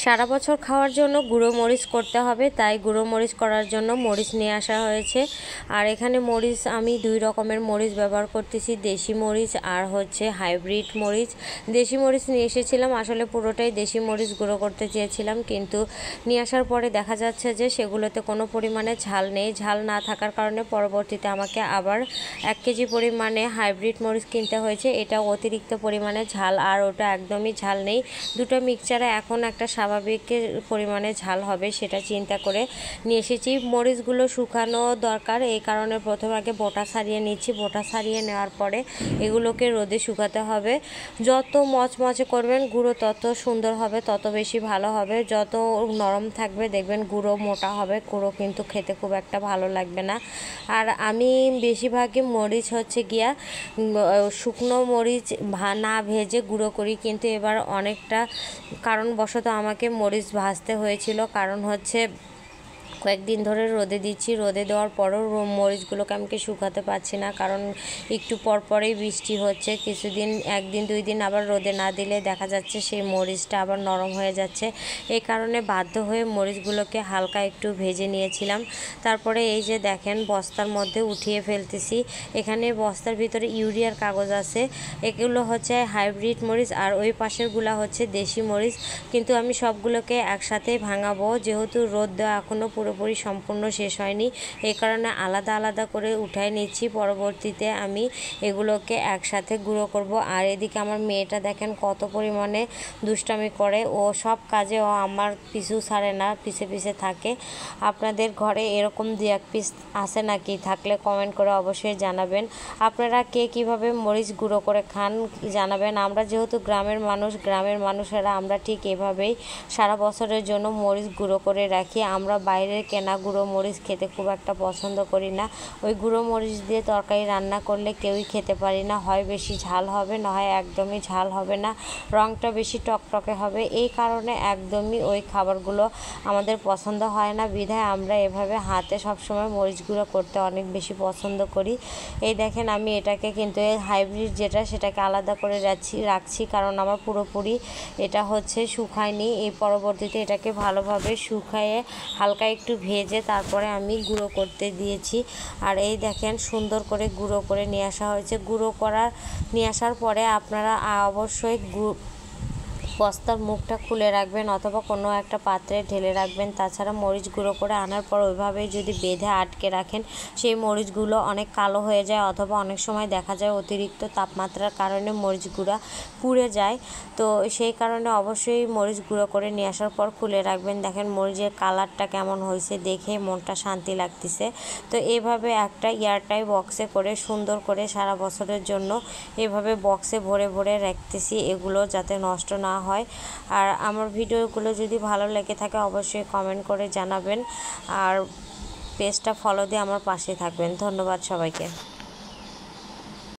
সারা বছর খাওয়ার জন্য গুঁড়ো মরিচ করতে হবে, তাই গুঁড়ো মরিচ করার জন্য মরিচ নিয়ে আসা হয়েছে। আর এখানে মরিচ আমি দুই রকমের মরিচ ব্যবহার করতেছি, দেশি মরিচ আর হচ্ছে হাইব্রিড মরিচ। দেশি মরিচ নিয়ে এসেছিলাম, আসলে পুরোটাই দেশি মরিচ গুঁড়ো করতে চেয়েছিলাম, কিন্তু নিয়ে আসার পরে দেখা যাচ্ছে যে সেগুলোতে কোনো পরিমাণে ঝাল নেই। ঝাল না থাকার কারণে পরবর্তীতে আমাকে আবার 1 কেজি পরিমাণে হাইব্রিড মরিচ কিনতে হয়েছে। এটা অতিরিক্ত পরিমাণে ঝাল আর ওটা একদমই ঝাল নেই। দুটো মিক্সচারে এখন একটা স্বাভাবিক পরিমাণে ঝাল হবে সেটা চিন্তা করে নিয়ে এসেছি। মরিচগুলো শুকানো দরকার, এই কারণে প্রথমে আগে বোটা ছাড়িয়ে নিচ্ছি। বোটা ছাড়িয়ে নেওয়ার পরে এগুলোকে রোদে শুকাতে হবে। যত মচমচে করবেন গুঁড়ো তত সুন্দর হবে, তত বেশি ভালো হবে। যত নরম থাকবে দেখবেন গুঁড়ো মোটা হবে, গুঁড়ো কিন্তু খেতে খুব একটা ভালো লাগবে না। আর আমি বেশিরভাগই মরিচ হচ্ছে গিয়া শুকনো মরিচ না ভেজে গুঁড়ো করি, কিন্তু এবার অনেকটা কারণবশত আমাকে মরিচ ভাজতে হয়েছিল। কারণ হচ্ছে কয়েকদিন ধরে রোদে দিচ্ছি, রোদে দেওয়ার পরও মরিচগুলোকে আমি শুকাতে পারছি না, কারণ একটু পরপরেই বৃষ্টি হচ্ছে। কিছুদিন, একদিন দুই দিন আবার রোদে না দিলে দেখা যাচ্ছে সেই মরিচটা আবার নরম হয়ে যাচ্ছে। এই কারণে বাধ্য হয়ে মরিচগুলোকে হালকা একটু ভেজে নিয়েছিলাম। তারপরে এই যে দেখেন বস্তার মধ্যে উঠিয়ে ফেলতেছি। এখানে বস্তার ভিতরে ইউরিয়ার কাগজ আছে, এগুলো হচ্ছে হাইব্রিড মরিচ আর ওই পাশেরগুলো হচ্ছে দেশি মরিচ। কিন্তু আমি সবগুলোকে একসাথেই ভাঙাবো, যেহেতু রোদ দেওয়া এখনও পুরোপুরি সম্পূর্ণ শেষ হয়নি, এই কারণে আলাদা আলাদা করে উঠাই নিচ্ছি। পরবর্তীতে আমি এগুলোকে একসাথে গুঁড়ো করব। আর এদিকে আমার মেয়েটা দেখেন কত পরিমাণে দুষ্টামি করে, ও সব কাজে ও আমার পিছু ছাড়ে না, পিছে পিছে থাকে। আপনাদের ঘরে এরকম 2-1 পিস আছে নাকি? থাকলে কমেন্ট করে অবশ্যই জানাবেন। আপনারা কে কীভাবে মরিচ গুঁড়ো করে খান জানাবেন। আমরা যেহেতু গ্রামের মানুষ, গ্রামের মানুষেরা আমরা ঠিক এভাবেই সারা বছরের জন্য মরিচ গুঁড়ো করে রাখি। আমরা বাইরের কেনা গুঁড়ো মরিচ খেতে খুব একটা পছন্দ করি না। ওই গুঁড়ো মরিচ দিয়ে তরকারি রান্না করলে কেউই খেতে পারি না, হয় বেশি ঝাল হবে, না হয় একদমই ঝাল হবে না, রঙটা বেশি টকটকে হবে। এই কারণে একদমই ওই খাবারগুলো আমাদের পছন্দ হয় না, বিধায় আমরা এভাবে হাতে সবসময় মরিচ গুঁড়ো করতে অনেক বেশি পছন্দ করি। এই দেখেন আমি এটাকে কিন্তু হাইব্রিড যেটা সেটাকে আলাদা করে রাখছি, কারণ আমার পুরোপুরি এটা হচ্ছে শুকায়নি। এই পরবর্তীতে এটাকে ভালোভাবে শুকায়ে হালকা একটু ভেজে তারপরে আমি গুঁড়ো করতে দিয়েছি। আর এই দেখেন সুন্দর করে গুঁড়ো করে নিয়ে আসা হয়েছে। নিয়ে আসার পরে আপনারা অবশ্যই বস্তার মুখটা খুলে রাখবেন অথবা কোনো একটা পাত্রে ঢেলে রাখবেন। তাছাড়া মরিচ গুঁড়ো করে আনার পর ওইভাবেই যদি বেঁধে আটকে রাখেন, সেই মরিচগুলো অনেক কালো হয়ে যায়, অথবা অনেক সময় দেখা যায় অতিরিক্ত তাপমাত্রার কারণে মরিচ গুঁড়া পুড়ে যায়। তো সেই কারণে অবশ্যই মরিচ গুঁড়ো করে নিয়ে আসার পর খুলে রাখবেন। দেখেন মরিচের কালারটা কেমন হয়েছে, দেখে মনটা শান্তি লাগতেছে। তো এইভাবে একটা এয়ারটাইট বক্সে করে সুন্দর করে সারা বছরের জন্য এভাবে বক্সে ভরে ভরে রাখতেছি, এগুলো যাতে নষ্ট না হয়। আর আমার ভিডিওগুলো যদি ভালো লেগে থাকে অবশ্যই কমেন্ট করে জানাবেন, আর পেজটা ফলো দিয়ে আমার পাশে থাকবেন। ধন্যবাদ সবাইকে।